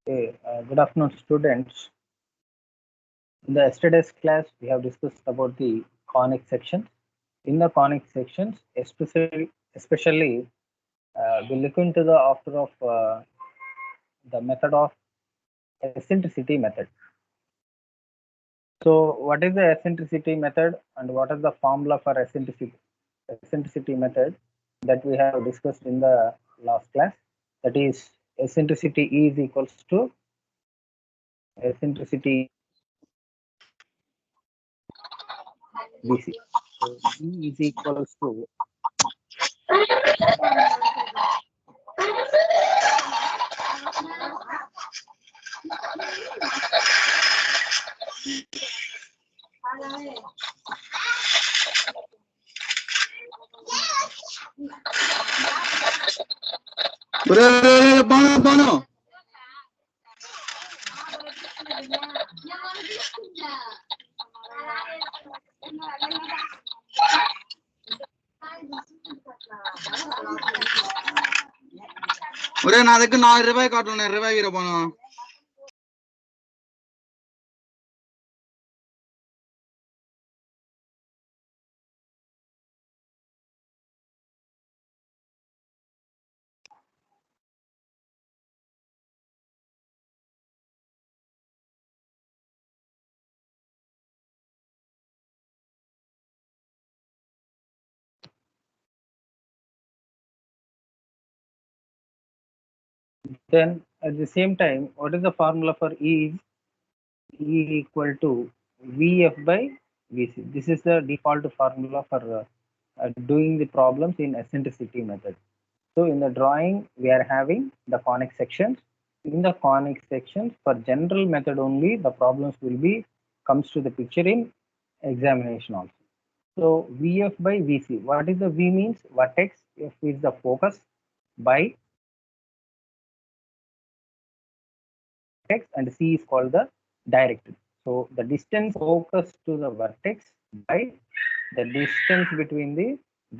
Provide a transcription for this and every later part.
Good afternoon, students. In the yesterday's class, we have discussed about the conic sections. In the conic sections, especially we look into the after of the method of eccentricity method. So, what is the eccentricity method and what is the formula for eccentricity method that we have discussed in the last class? That is, eccentricity E is equals to eccentricity BC. So, E is equals to Banu ఒరే నా దగ్గర 4 రూపాయలు కార్డులు ఉన్నాయి 20 వీర Banu then at the same time, what is the formula for E? E equal to Vf by Vc. This is the default formula for doing the problems in eccentricity method. So in the drawing, we are having the conic sections. In the conic sections, for general method only, the problems will be comes to the picture in examination also. So Vf by Vc. What is the V means? Vertex. F is the focus by vertex and C is called the directrix. So the distance focus to the vertex by the distance between the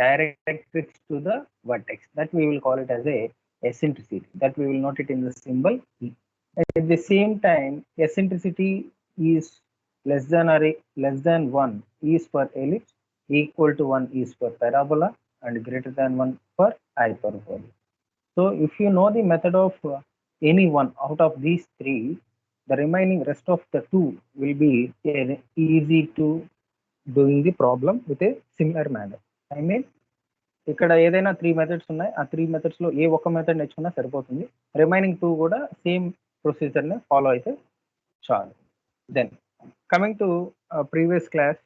directrix to the vertex. That we will call it as a eccentricity. That we will note it in the symbol E. At the same time, eccentricity is less than or less than 1 is for ellipse, equal to 1 is for parabola, and greater than 1 for hyperbola. So if you know the method of any one out of these three, the remaining rest of the two will be easy to doing the problem with a similar manner. I mean, ఇక్కడ ఏదైనా 3 methods ఉన్నాయి. ఆ 3 methods లో ఏ ఒక్క method నేర్చుకున్నా సరిపోతుంది. Remaining 2 కూడా same procedure ని ఫాలో అయితే చాలు. Then coming to previous class,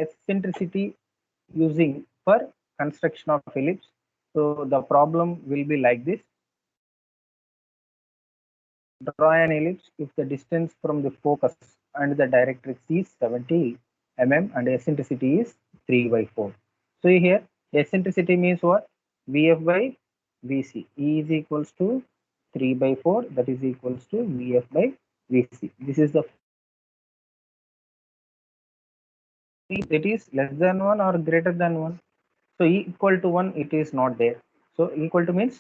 eccentricity using for construction of ellipse. So the problem will be like this. Draw an ellipse if the distance from the focus and the directrix is 70 mm and eccentricity is 3 by 4. So here eccentricity means what? Vf by Vc. E is equals to 3 by 4, that is equals to Vf by Vc. This is the, it is less than 1 or greater than 1. So E equal to 1, it is not there. So equal to means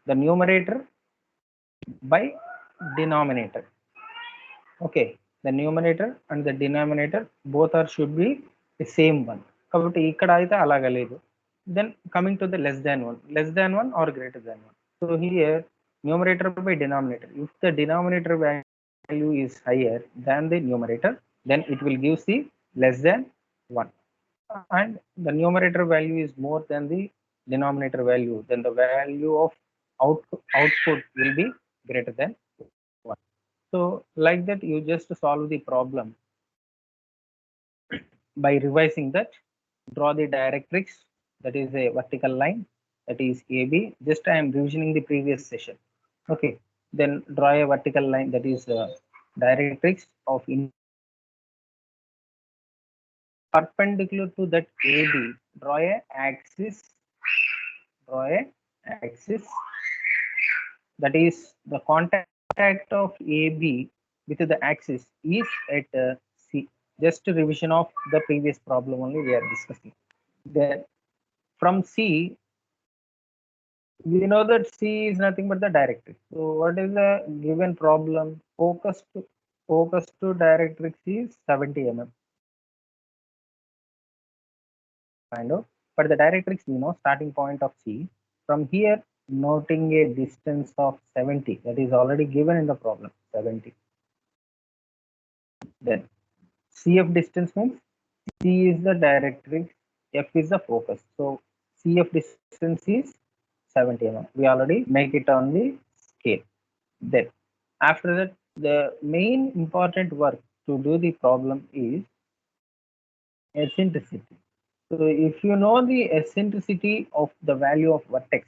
the numerator by denominator. Okay, the numerator and the denominator both are should be the same one. కాబట్టి ఇక్కడ అయితే అలాగా లేదు. Then coming to the less than 1 or greater than 1. So here numerator by denominator. If the denominator value is higher than the numerator, then it will give the less than 1. And the numerator value is more than the denominator value, then the value of output will be greater than 1. So like that, you just solve the problem by revising that. Draw the directrix, that is a vertical line, that is AB. Just I am revisioning the previous session. Okay, then draw a vertical line, that is directrix of perpendicular to that AB. Draw a axis, that is the contact of AB with the axis is at C. Just a revision of the previous problem only we are discussing. Then from C, we know that C is nothing but the directrix. So what is the given problem? Focus to directrix is 70 mm. Kind of. But the directrix, we know starting point of C. From here, noting a distance of 70. That is already given in the problem, 70. Then CF distance means C is the directrix, F is the focus. So CF distance is 70 mm. We already make it on the scale. Then after that, the main important work to do the problem is eccentricity. So if you know the eccentricity of the value of vertex,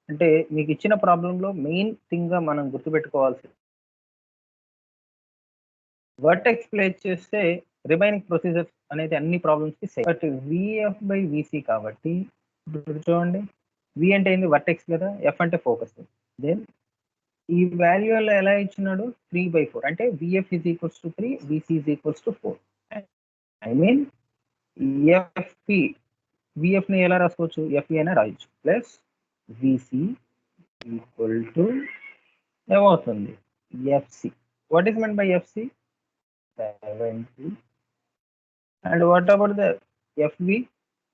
అంటే మీకు ఇచ్చిన ప్రాబ్లంలో main thing గా మనం గుర్తుపెట్టుకోవాల్సి vertex place చేస్తే remaining procedures అనేది అన్ని problems కి same. But VF by VC కాబట్టి ఇప్పుడు చూడండి, వి అంటే ఏంది వర్టెక్స్ కదా, ఎఫ్ అంటే ఫోకస్. దెన్ ఈ వాల్యూలో ఎలా ఇచ్చినాడు 3/4 అంటే VF is equals to 3, VC is equals to 4. I mean FP VF ని ఎలా రాసుకోవచ్చు, ఎఫ్ఈ అయినా రాయొచ్చు. ప్లస్ విసి ఈక్వల్ టు ఏమవుతుంది FC. What is men by FC 70. And what about the FV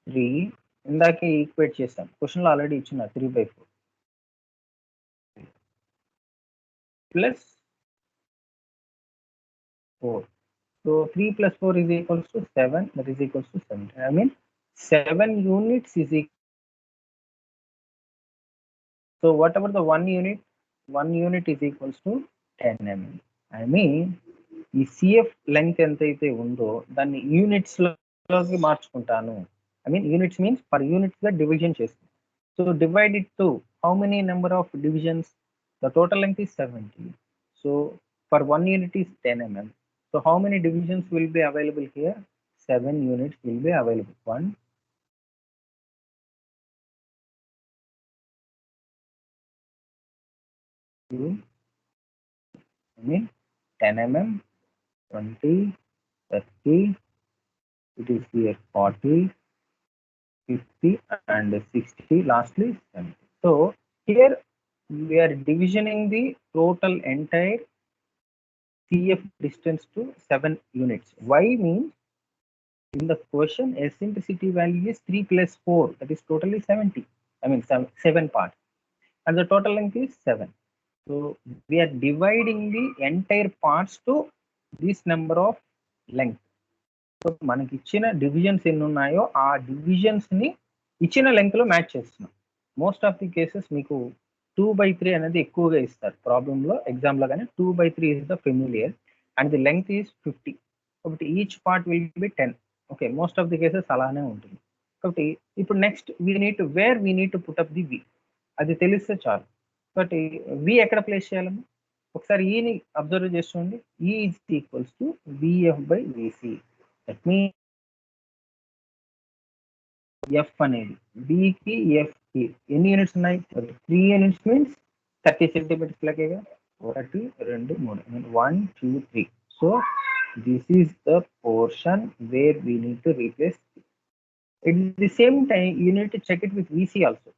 3. ఇందాకే ఈక్వేట్ చేస్తాం, క్వశ్చన్ లో ఆల్రెడీ ఇచ్చిన 3/4 plus 4. So 3 plus 4 is equals to 7. That is equals to 70. I mean 7 units is equal. So whatever the 1 unit is equals to 10 mm. I mean ఈ CF length ఎంతైతే ఉందో దాన్ని units లోకి మార్చుకుంటాను. I mean units means per units గా division చేస్తాను. So divide it to how many number of divisions? The total length is 70. So for 1 unit is 10 mm. So how many divisions will be available here? 7 units will be available. 1, 2, I mean 10 mm, 20, 30, it is here 40, 50 and 60, lastly 70. So here we are divisioning the total entire CF distance to 7 units. Why means in the question eccentricity value is 3 plus 4, that is totally 70. I mean 7 parts and the total length is 7. So we are dividing the entire parts to this number of length. So మనకి ఇచ్చిన divisions ఎన్ని ఉన్నాయో ఆ divisions ని ఇచ్చిన length లో match చేస్తున్నాం. Most of the cases మీకు 2/3 అనేది ఎక్కువగా ఇస్తారు ప్రాబ్లమ్ లో, ఎగ్జామ్ లో కానీ 2/3 is the familiar and the length is 50. కాబట్టి each part will be 10. Okay, most of the cases అలానే ఉంటుంది. కాబట్టి ఇప్పుడు next we need to put up the V, అది తెలిస్తే చాలు. కాబట్టి వి ఎక్కడ ప్లేస్ చేయాలమ్మా? ఒకసారి ఈని అబ్జర్వ్ చేస్తుండీ. E is equals to VF by VC. That means F అనేది బికి ఎఫ్కి ఎన్ని యూనిట్స్ ఉన్నాయి? 3 యూనిట్స్ మీన్స్ 30 సెంటీమీటర్స్ లెక్కగా 1, 2, 3 1, 2, 3. So this is the portion where we need to replace. At the same time you need to check it with VC also.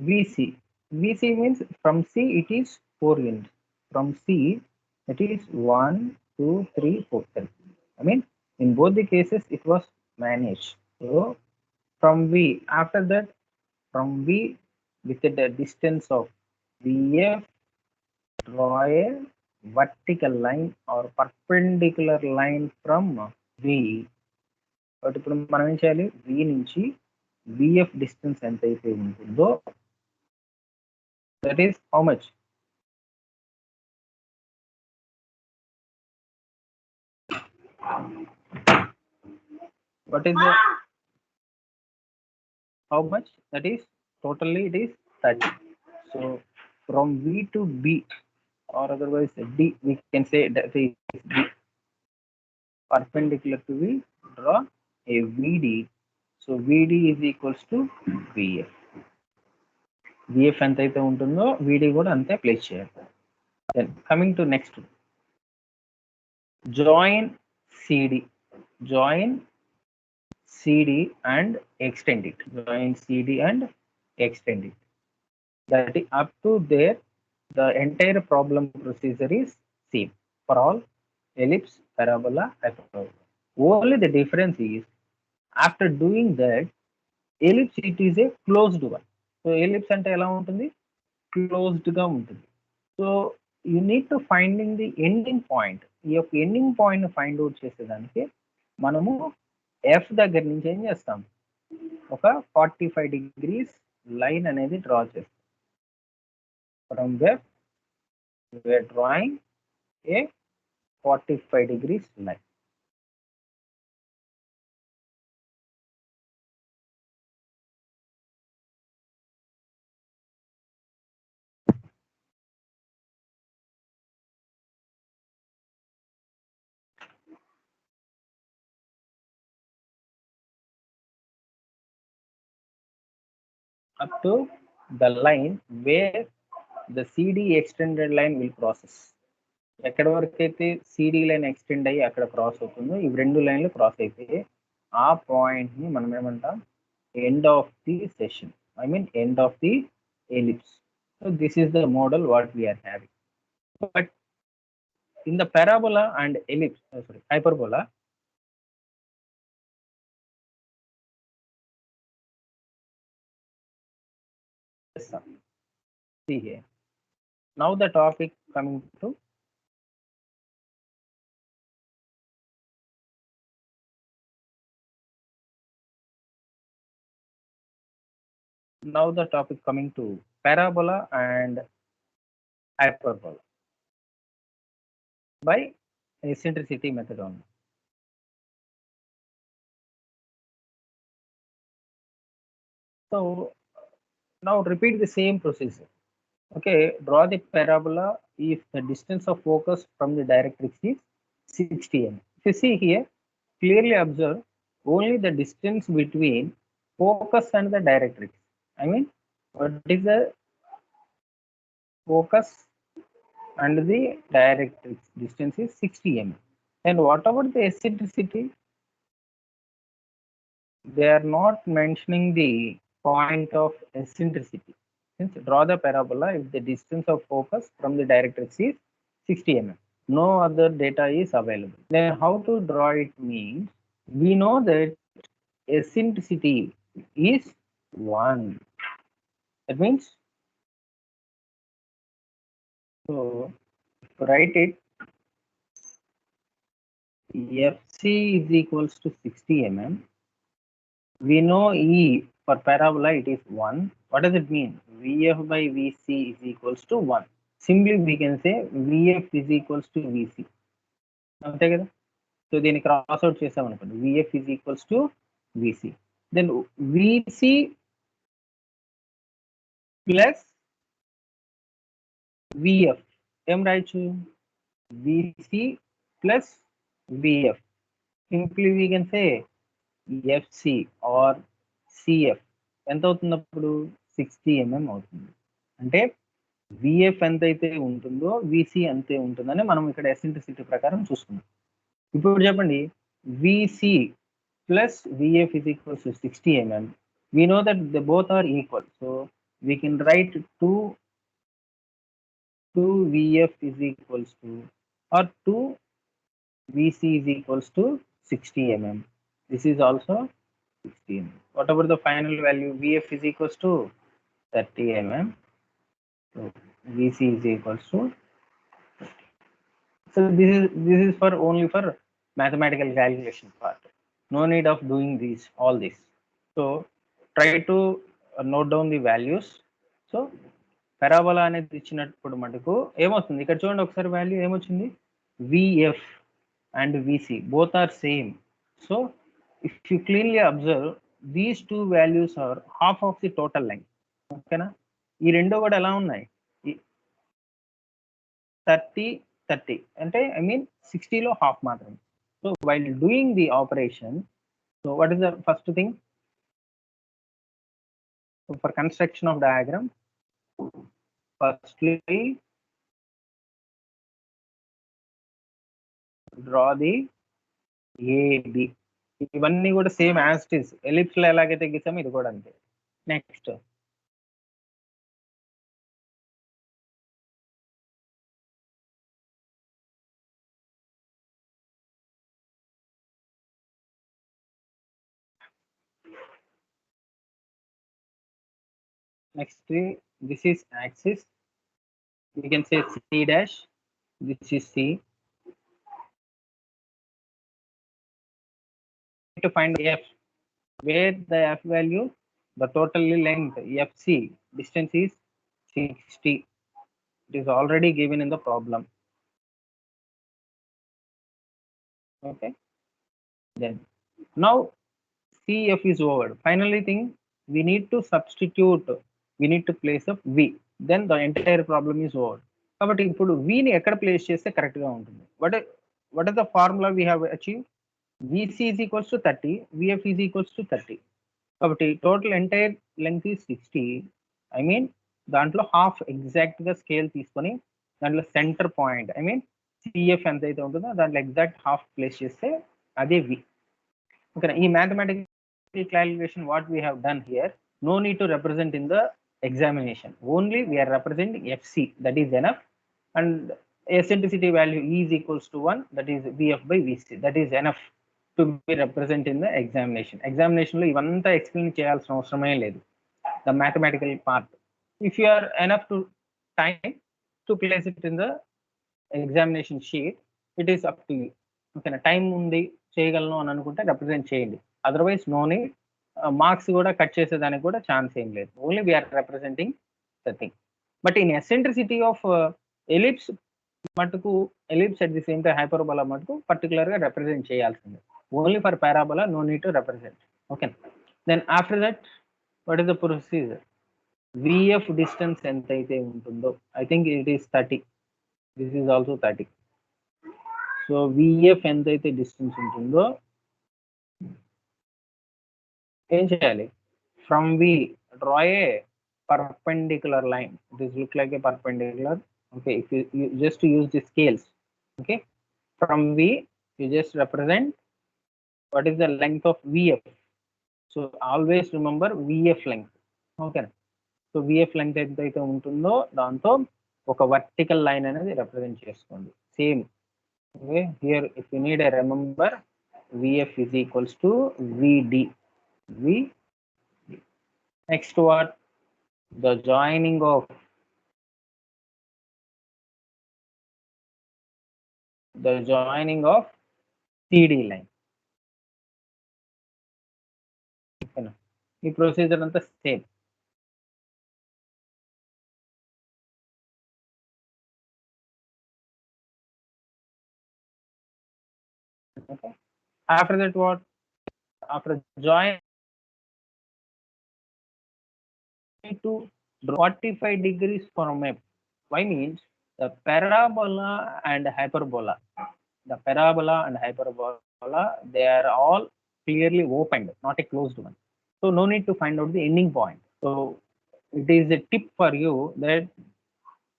VC means from C it is 4 units. From C it is 1, 2, 3, 4, 5. I mean in both the cases it was managed. So from V, after that from V with the distance of VF, draw a vertical line or perpendicular line from V. But ఇప్పుడు మనం ఏం చేయాలి? వి నుంచి VF distance ఎంతైతే ఉంటుందో that is how much? What is the how much? That is totally it is 30. So from V to B or otherwise D, we can say that is D. Perpendicular to V, draw a VD. So VD is equals to VF. VF ఎంతైతే ఉంటుందో VD కూడా అంతే place చేయాలి. Then coming to next, join CD and extend it. Join CD and extend it. That is up to there, the entire problem procedure is same for all ellipse, parabola, hyperbola. Only the difference is after doing that, ellipse it is a closed one. So ellipse అంటే ఎలా ఉంటుంది, closed గా ఉంటుంది. So you need to finding the ending point. ఈ యొక్క ending point find out చేసేదానికి మనము F దగ్గర నుంచి ఏం చేస్తాం, ఒక 45 degrees లైన్ అనేది డ్రా చేస్తాం. From web we are drawing a 45 degrees line. Up to the line where the CD extended line will crosses. ఎక్కడి వరకు అయితే సిడి లైన్ ఎక్స్టెండ్ అయ్యి అక్కడ క్రాస్ అవుతుందో ఈ రెండు లైన్లు క్రాస్ అయితే ఆ పాయింట్ ని మనం ఏమంటాం, end of the session, I mean end of the ellipse. So this is the model what we are having. But in the parabola and ellipse, sorry, hyperbola, see here. Now the topic coming to parabola and hyperbola by eccentricity method only. So now repeat the same procedure. Okay, draw the parabola if the distance of focus from the directrix is 60 mm. If you see here, clearly observe only the distance between focus and the directrix. I mean, what is the focus and the directrix distance is 60 mm. And what about the eccentricity? They are not mentioning the point of eccentricity. Since draw the parabola if the distance of focus from the directrix is 60 mm. No other data is available. Then how to draw it means, we know that eccentricity is 1. That means, so write it, FC is equals to 60 mm. We know E for parabola it is 1. What does it mean? VF by VC is equals to 1. Simply we can say VF is equals to VC. అంతే కదా. So దీన్ని cross out చేసాం అనుకోండి, VF is equals to VC. Then VC plus VF ఏం రాయొచ్చు, VC plus VF. Simply we can say FC or CF ఎంత అవుతుంది అప్పుడు 60 mm అవుతుంది. అంటే విఎఫ్ ఎంతైతే ఉంటుందో విసి అంతే ఉంటుందని మనం ఇక్కడ ఎసెంట్రిసిటీ ప్రకారం చూసుకున్నాం. ఇప్పుడు చెప్పండి, VC plus VF is equals to 60 mm. We know that they both are equal, so we can write 2 VF is equals to, or 2 VC is equals to 60 mm. This is also 60 mm. What about the final value? VF is equals to 30 mm. So VC is equals to 30. So this is for only for mathematical calculation part. No need of doing all this. So try to note down the values. So parabola అనేది ఇచ్చినప్పుడు మటుకు ఏమవుతుంది, ఇక్కడ చూడండి ఒకసారి value ఏమొచ్చింది, VF and VC both are same. So if you clearly observe, these two values are half of the total length. ఓకేనా, ఈ రెండు కూడా ఎలా ఉన్నాయి, 30 అంటే ఐ మీన్ 60లో హాఫ్ మాత్రమే. So while doing the operation, so what is the first thing for construction of diagram? Firstly, draw the AB. ఇవన్నీ కూడా same as it is, ellipse లో ఎలాగైతే గీసామో ఇది కూడా అంతే. Next Next, this is axis. We can say C dash. This is C. To find F, where the F value, the total length FC distance is 60. It is already given in the problem. Okay. Then now CF is over. Finally, thing we need to substitute. We need to place a V. Then the entire problem is over. కాబట్టి ఇప్పుడు V ని ఎక్కడ place చేస్తే correct గా ఉంటుంది. What is the formula we have achieved? VC is equals to 30, VF is equals to 30. కాబట్టి total entire length is 60. I mean దాంట్లో half exact గా స్కేల్ తీసుకొని దాంట్లో centre point I mean CF ఎంత అయితే ఉంటుందో దాంట్లో ఎగ్జాక్ట్ హాఫ్ ప్లేస్ చేస్తే అదే వి. ఓకేనా. ఈ mathematical calculation what we have done here, no need to represent in the examination. Only we are representing FC, that is enough, and eccentricity value E is equals to 1, that is VF by VC, that is enough to be represented in the examination. Examination lo ivanta explain cheyalsina avasaramé ledu, the mathematical part. If you are enough to time to place it in the examination sheet, it is up to you. Okay na, time undi cheyagalanu అని అనుకుంటే represent చేయండి, otherwise no need. Marks కూడా cut చేసేదానికి కూడా chance ఏం లేదు. Only we're representing the thing. But in eccentricity of ellipse మటుకు, ellipse at the same time hyperbola మటుకు పర్టికులర్ గా రిప్రజెంట్ చేయాల్సిందే. Only for parabola no need to represent. Okay. Then after that what is the procedure? VF distance ఎంత అయితే ఉంటుందో, I think it is 30, this is also 30. So VF ఎంత అయితే distance ఉంటుందో ఏం చేయాలి? From V draw a perpendicular line. This look like a perpendicular. Okay, if you just use the scales. Okay, from V you just represent what is the length of VF. So always remember VF length. ఓకేనా. So VF length ఎంతైతే ఉంటుందో దాంతో ఒక vertical line అనేది represent చేసుకోండి. Same. Okay, here if you need a remember, VF is equals to VD. V. Next what? The joining of CD line. ఈ procedure అంతా same. Okay. After that what? After join to 45 degrees from a. Why means the parabola and hyperbola. The parabola and hyperbola, they are all clearly opened, not a closed one. So no need to find out the ending point. So it is a tip for you that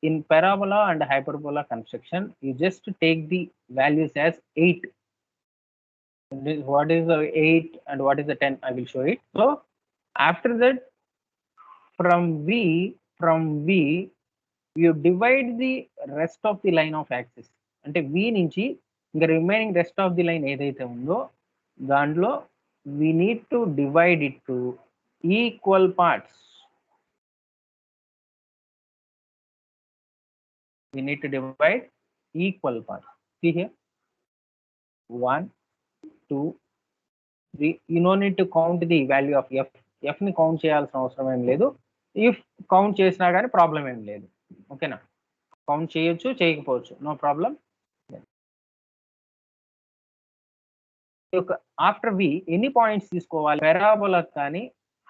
in parabola and hyperbola construction, you just take the values as 8. What is the 8 and what is the 10? I will show it. So after that, from V, you divide the rest of the line of axis. అంటే V నుంచి ఇంకా remaining rest of the line ఏదైతే ఉందో దాంట్లో we need to divide it to equal parts. We need to divide equal parts. See here, 1, 2, 3. You no need to count the value of f. F ని count చేయాల్సిన అవసరం ఏం లేదు. If count చేసినా కానీ ప్రాబ్లం ఏం లేదు. ఓకేనా. కౌంట్ చేయొచ్చు, చేయకపోవచ్చు, నో ప్రాబ్లం. ఆఫ్టర్ వి ఎన్ని పాయింట్స్ తీసుకోవాలి? పారాబోలాకి కానీ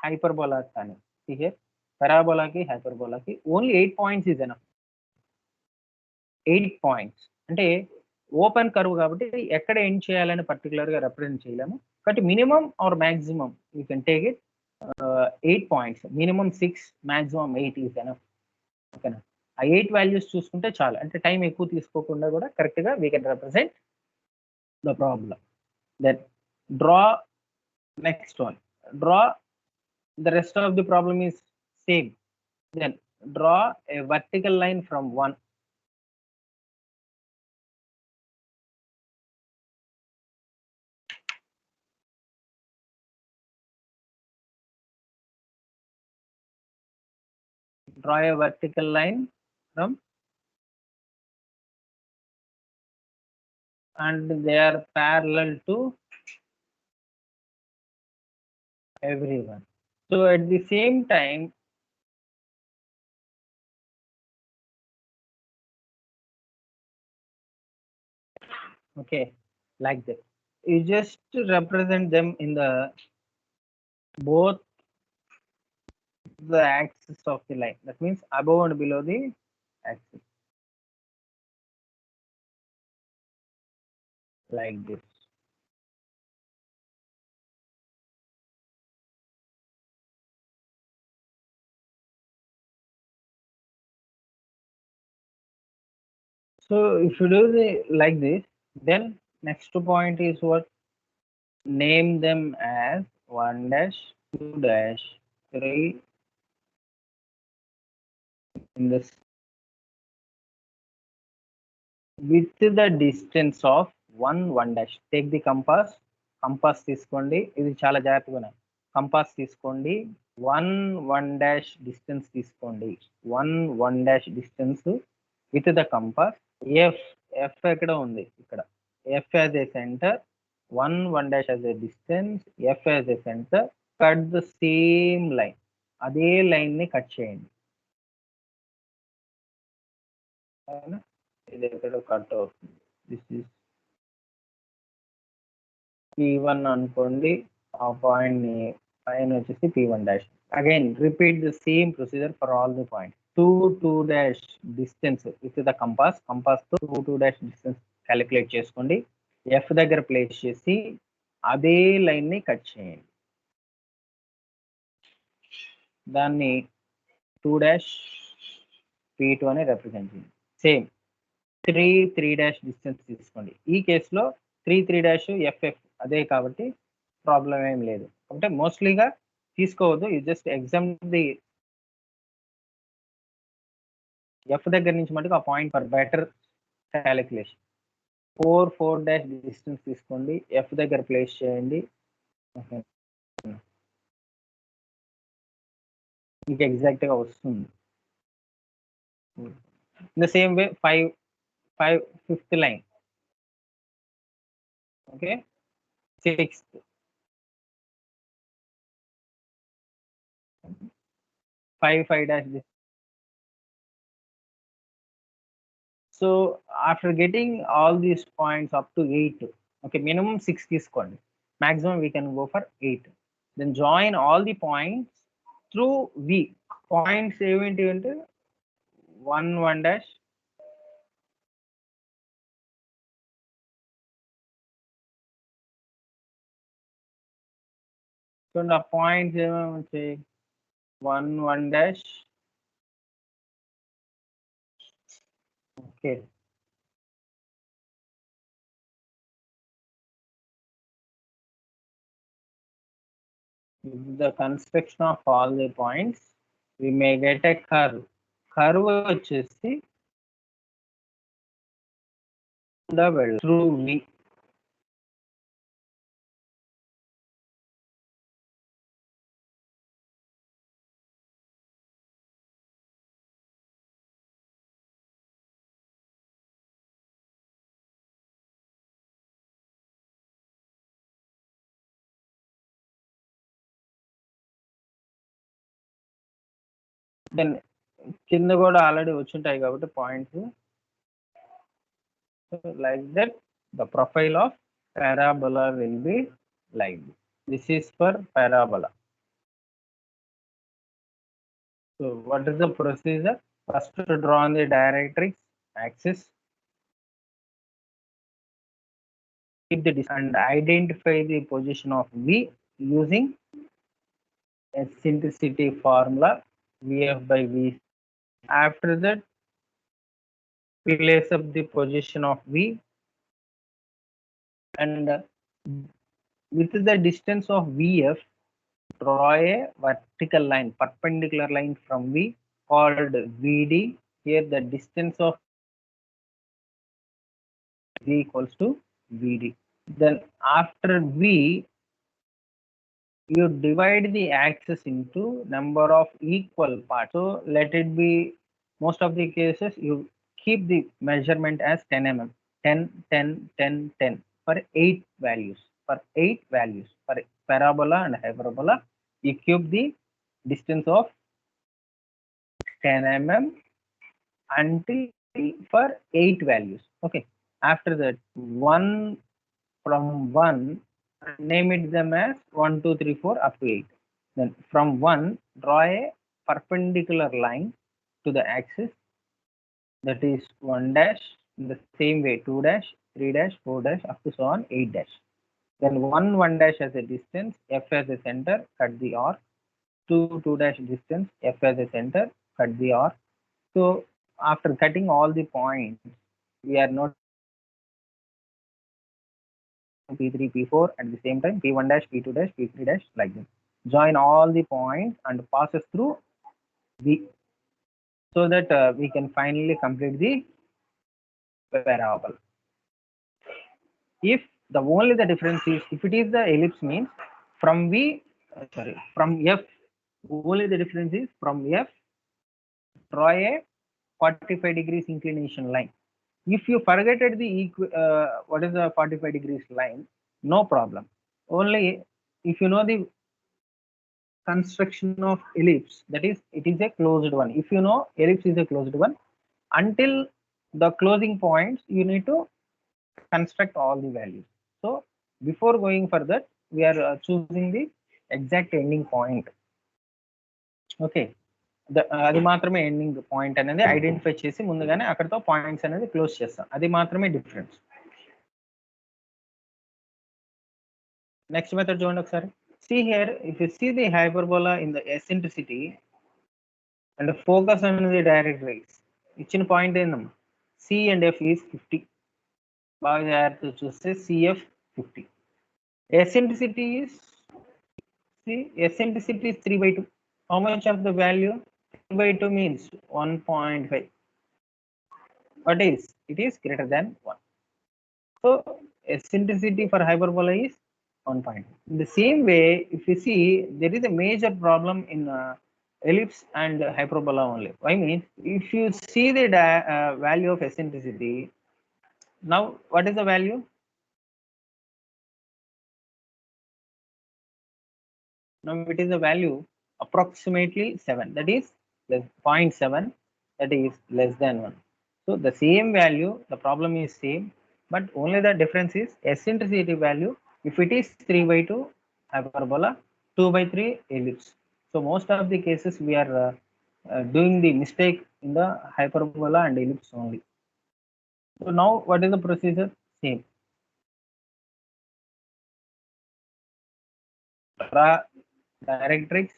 హైపర్బోలాకి కానీ. హియర్ పారాబోలాకి హైపర్బోలాకి only 8 points is enough. 8 points అంటే ఓపెన్ కర్వ్ కాబట్టి ఎక్కడ ఎండ్ చేయాలని పర్టికులర్ గా రిప్రజెంట్ చేయలేము. కాబట్టి minimum or maximum you can take it 8 points. Minimum 6, maximum 8 is enough. ఓకేనా. ఆ 8 వాల్యూస్ చూసుకుంటే చాలు. అంటే టైం ఎక్కువ తీసుకోకుండా కూడా కరెక్ట్ గా we can represent the problem. Then draw next one. Draw the rest of the problem is same. Then draw a vertical line from 1. draw a vertical line from, and they are parallel to everyone. So at the same time, okay, like that. You just represent them in the both the axis of the line. That means above and below the axis, like this. So if you do the like this, then next point is what? Name them as 1 dash, 2 dash, 3 in this with the distance of 1 dash. Take the compass తీసుకోండి, ఇది చాలా జాగ్రత్తగా ఉన్నాయి. Compass తీసుకోండి, 1 dash distance తీసుకోండి, 1 dash distance with the compass. F ఎక్కడ ఉంది? ఇక్కడ. F as a center, 1 dash as a distance, F as a center. Cut the same line. అదే లైన్ ని కట్ చేయండి. ఇది ఎక్కడ కట్ అవుతుంది? దిస్ ఇస్ P1 అనుకోండి, ఆ పాయింట్ ని పైన వచ్చేసి P1 dash. Again, repeat the same procedure for all the points. 2 dash distance with the compass తో 2 dash distance క్యాలిక్యులేట్ చేసుకోండి. F దగ్గర ప్లేస్ చేసి అదే లైన్ ని కట్ చేయండి. దాన్ని 2 dash P2 అని రిప్రజెంట్ చేయండి. సేమ్ 3 dash డిస్టెన్స్ తీసుకోండి. ఈ కేసులో 3 dash FF అదే కాబట్టి ప్రాబ్లం ఏం లేదు. అంటే మోస్ట్లీగా తీసుకోవద్దు, you just exam the F దగ్గర నుంచి మటుకు ఆ point for better calculation. 4 dash distance తీసుకోండి, ఎఫ్ దగ్గర ప్లేస్ చేయండి. మీకు ఎగ్జాక్ట్ గా వస్తుంది. In the same way 5th line, okay, 6th, 5 dash. So after getting all these points up to 8, okay, minimum 6 తీసుకోండి, maximum we can go for 8. Then join all the points through V. Points ఏమిటి అంటే 1 dash, so ఆ points ఏమేమి వచ్చాయి? 1 dash, okay. With the construction of all the points, we may get a curve. Curve వచ్చేసి through V. Then కింద కూడా already వచ్చుంటాయి కాబట్టి points. Like that, the profile of parabola will be like this. This is for parabola. So what is the procedure? First, to draw on the directrix axis, keep the distance and identify the position of V using eccentricity formula, VF by V. After that, place up the position of V, and with the distance of VF, draw a vertical line, perpendicular line from V called VD. Here the distance of V equals to VD. Then after V, you divide the axis into number of equal parts. So let it be, most of the cases you keep the measurement as 10 mm, 10, 10, 10, 10 for 8 values. For 8 values for parabola and hyperbola, you keep the distance of 10 mm until for 8 values. Okay. After that, one from 1, name it them as 1, 2, 3, 4 up to 8. Then from 1, draw a perpendicular line to the axis, that is 1 dash, in the same way 2 dash, 3 dash, 4 dash, up to so on 8 dash. Then 1 dash as a distance, F as a center, cut the arc. 2 dash distance, F as a center, cut the arc. So after cutting all the points, we are not P3, P4 at the same time, P1 dash, P2 dash, P3 dash, like this. Join all the points and passes through V, so that we can finally complete the parabola. If the only the difference is, if it is the ellipse means from from F, only the difference is from F, draw a 45 degrees inclination line. If you forgetted the what is the 45 degrees line, no problem. Only if you know the construction of ellipse, that is, it is a closed one. If you know ellipse is a closed one, until the closing points, you need to construct all the values. So before going further, we are choosing the exact ending point. Okay. అది మాత్రమే ending point అనేది identify చేసి ముందుగానే అక్కడతో points అనేది close చేస్తాం. అది మాత్రమే డిఫరెన్స్. నెక్స్ట్ మెథడ్ చూడండి ఒకసారి. See here, if you see the hyperbola in the eccentricity and focus on the directrix, ఇచ్చిన పాయింట్ ఏందమ్మా, C and F is 50. బాగా జాగ్రత్తగా చూస్తే CF 50. Eccentricity is, see, eccentricity is 3/2. How much of the value? 3/2 means 1.5. What is? It is greater than 1. So eccentricity for hyperbola is 1 point. In the same way, if you see, there is a major problem in ellipse and hyperbola only. I mean, if you see the value of eccentricity, now what is the value? Now it is a value approximately 7, that is 0.7, that is less than 1. So the same value, the problem is same, but only the difference is eccentricity value. If it is 3/2 hyperbola, 2/3 ellipse. So most of the cases we are doing the mistake in the hyperbola and ellipse only. So now what is the procedure? Same. Draw directrix,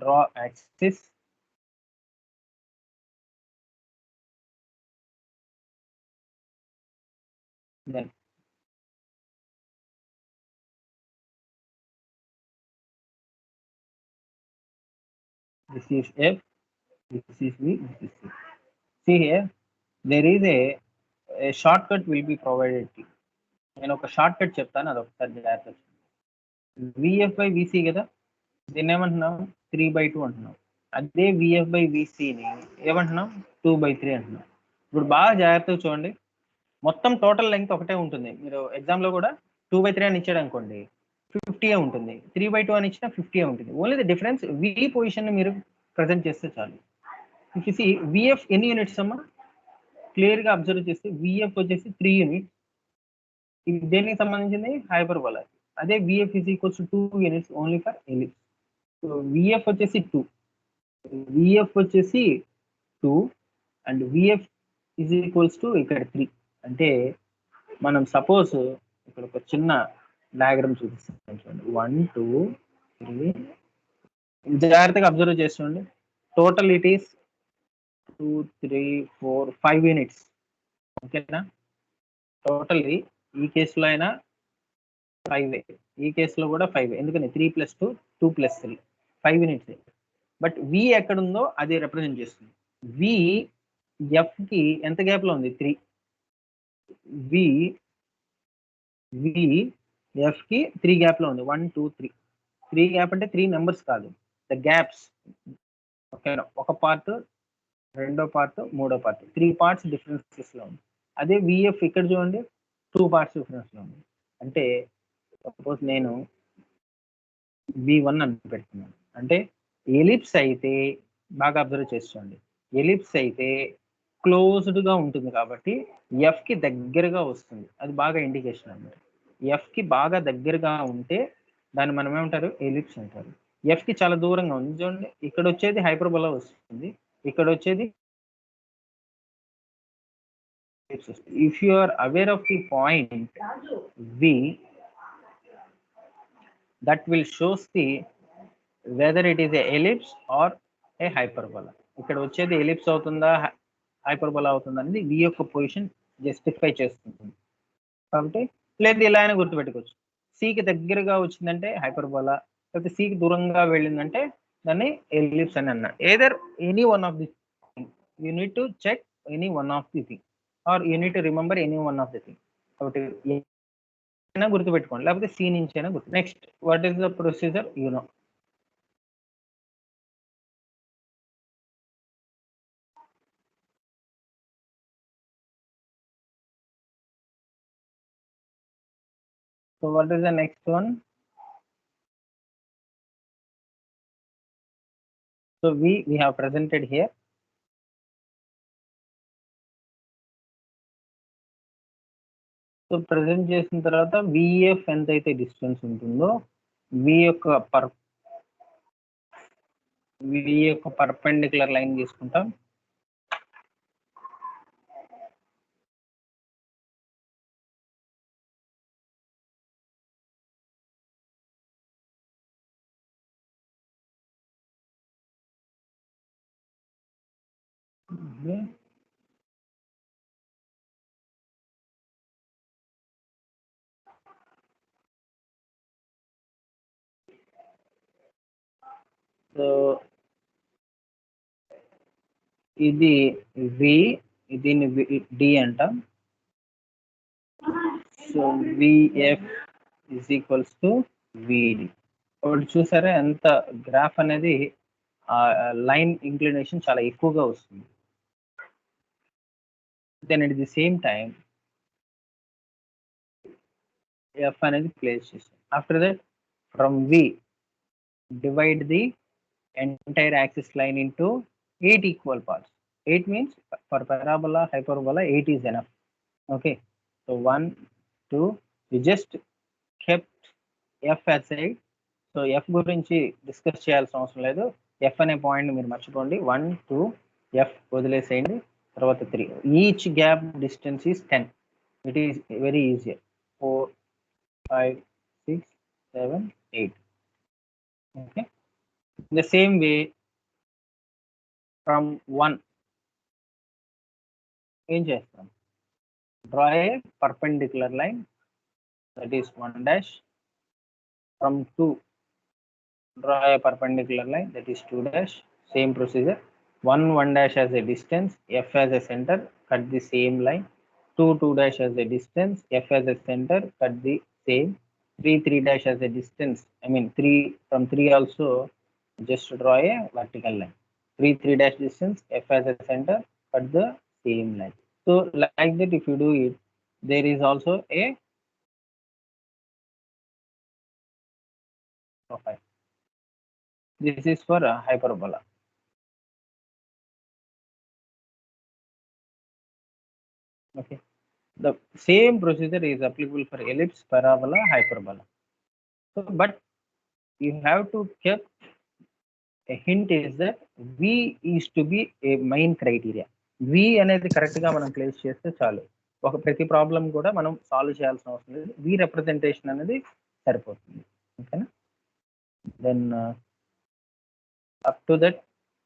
draw axis, then this is F, this is V, this is C. See here, there is a shortcut will be provided to you. నేను ఒక short cut చెప్తాను, అది ఒకసారి జాగ్రత్త. VF by VC కదా, దీన్ని ఏమంటున్నాం 3/2 అంటున్నాం. అదే VF by VCని ఏమంటున్నాం 2/3 అంటున్నాం. ఇప్పుడు బాగా జాగ్రత్తగా చూడండి, మొత్తం టోటల్ లెంగ్త్ ఒకటే ఉంటుంది. మీరు ఎగ్జామ్లో కూడా 2/3 అని ఇచ్చాడు అనుకోండి, 50 ఉంటుంది. 3/2 అని ఇచ్చినా 50 ఉంటుంది. Only the difference V position మీరు ప్రజెంట్ చేస్తే చాలు. ఇఫ్ యు సీ VF ఎన్ని యూనిట్స్ అమ్మా, క్లియర్ గా అబ్జర్వ్ చేస్తే VF వచ్చేసి 3 యూనిట్స్. ఇది దేనికి సంబంధించింది? హైపర్బోలా. అదే VF is equals to 2 units only for ellipse. So VF వచ్చేసి 2, VF వచ్చేసి 2 and VF is equals to ఇక్కడ 3. అంటే మనం సపోజ్ ఇక్కడ ఒక చిన్న డయాగ్రామ్ చూపిస్తాం చూడండి. 1, 2, 3, జాగ్రత్తగా అబ్జర్వ్ చేస్తుండండి. Total it is 2, 3, 4, 5 units. ఓకేనా? టోటల్లీ ఈ కేసులో అయినా 5, ఈ కేసులో కూడా 5, ఎందుకని 3 + 2, 2 + 3, 5 యూనిట్స్. బట్ V ఎక్కడ ఉందో అది రిప్రజెంట్ చేస్తుంది. V F కి ఎంత గ్యాప్ లో ఉంది? 3. V F కి 3 గ్యాప్ లో ఉంది, 1, 2, 3. 3 గ్యాప్ అంటే 3 నెంబర్స్ కాదు, ద గ్యాప్స్. ఓకేనా, ఒక పార్ట్, రెండో పార్ట్, మూడో పార్ట్, 3 పార్ట్స్ డిఫరెన్సెస్ లో ఉంది. అదే విఎఫ్ ఇక్కడ చూడండి 2 పార్ట్స్ డిఫరెన్స్ లో ఉంది. అంటే సపోజ్ నేను V1 అని పెడుతున్నాను, అంటే ఎలిప్స్ అయితే బాగా అబ్జర్వ్ చేసుకోండి, ఎలిప్స్ అయితే క్లోజ్డ్ గా ఉంటుంది కాబట్టి ఎఫ్ కి దగ్గరగా వస్తుంది, అది బాగా ఇండికేషన్ అన్నమాట. ఎఫ్ కి బాగా దగ్గరగా ఉంటే దాన్ని మనం ఏమంటారు, ఎలిప్స్ అంటారు. ఎఫ్ కి చాలా దూరంగా ఉంది చూడండి, ఇక్కడ వచ్చేది హైపర్బోలా వస్తుంది, ఇక్కడ వచ్చేది if you are aware of the point V, that will shows the whether it is a ellipse or a hyperbola. ఇక్కడ వచ్చేది ఎలిప్స్ అవుతుందా హైపర్బోలా అవుతుందా అనేది వి యొక్క పొజిషన్ జస్టిఫై చేస్తుంది. కాబట్టి లేదు ఇలా అయినా గుర్తుపెట్టుకోవచ్చు, సికి దగ్గరగా వచ్చిందంటే హైపర్బోలా, లేకపోతే సికి దూరంగా వెళ్ళిందంటే దాన్ని ఎలిప్స్ అని అన్నారు. Either any one of the you need to check any one of the thing or you need to remember any one of the thing. కాబట్టి అయినా గుర్తుపెట్టుకోండి, లేకపోతే సి నుంచి అయినా గుర్తు. Next, what is the procedure, you know. So what is the next one? So we have presented here. So present చేసిన తర్వాత VF ఎంతైతే డిస్టెన్స్ ఉంటుందో వి యొక్క పర్పెండిక్యులర్ లైన్ తీసుకుంటాం. సో ఇది వి, దీన్ని డి అంటాం. So VF is equals to విడి. ఇప్పుడు చూసారా ఎంత గ్రాఫ్ అనేది లైన్ ఇంక్లినేషన్ చాలా ఎక్కువగా వస్తుంది. Then at the same time F అనేది ప్లేస్ చేస్తాం. After that from V divide the entire axis line into 8 equal parts. 8 means for parabola, hyperbola, 8 is enough. Okay, so 1, 2, we just kept f aside. So F గురించి discuss చేయాల్సిన అవసరం లేదు, F అనే point మీరు మర్చిపోండి. 1, 2 F వదిలేసేయండి. తర్వాత 3, each gap distance is 10. It is very easy. 4, 5, 6, 7, 8. Okay, in the same way from 1 ఏం చేస్తాం, draw a perpendicular line, that is 1 dash. From 2 draw a perpendicular line, that is 2 dash. Same procedure, 1 dash as a distance, f as a center, cut the same line. 2 dash as a distance, f as a center, cut the same. 3 dash as a distance, I mean 3, from 3 also just draw a vertical line. 3 dash distance, f as a center, cut the same line. So like that, if you do it, there is also a profile. This is for a hyperbola. Okay, the same procedure is applicable for ellipse, parabola, hyperbola. So, but you have to keep a hint is that V is to be a main criteria. V అనేది correct గా మనం place చేస్తే చాలు, ఒక ప్రతి problem కూడా మనం solve చేయాల్సిన అవసరం లేదు, V రిప్రజెంటేషన్ అనేది సరిపోతుంది. ఓకేనా, then up to that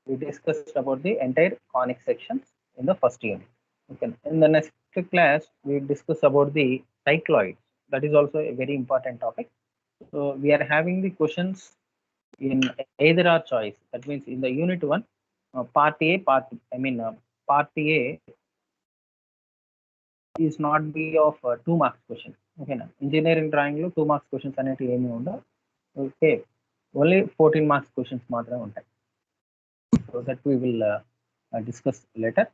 we discussed about the entire conic sections in the first unit. Okay, in the next class we will discuss about the cycloids. That is also a very important topic. So we are having the questions in either or choice. That means in the unit 1, part A, part A is not be of 2 marks question. Okay na, engineering drawing lo 2 marks questions అనేటివి ఏమీ ఉండవు. Okay, only 14 marks questions మాత్రమే ఉంటాయి. So that we will discuss later.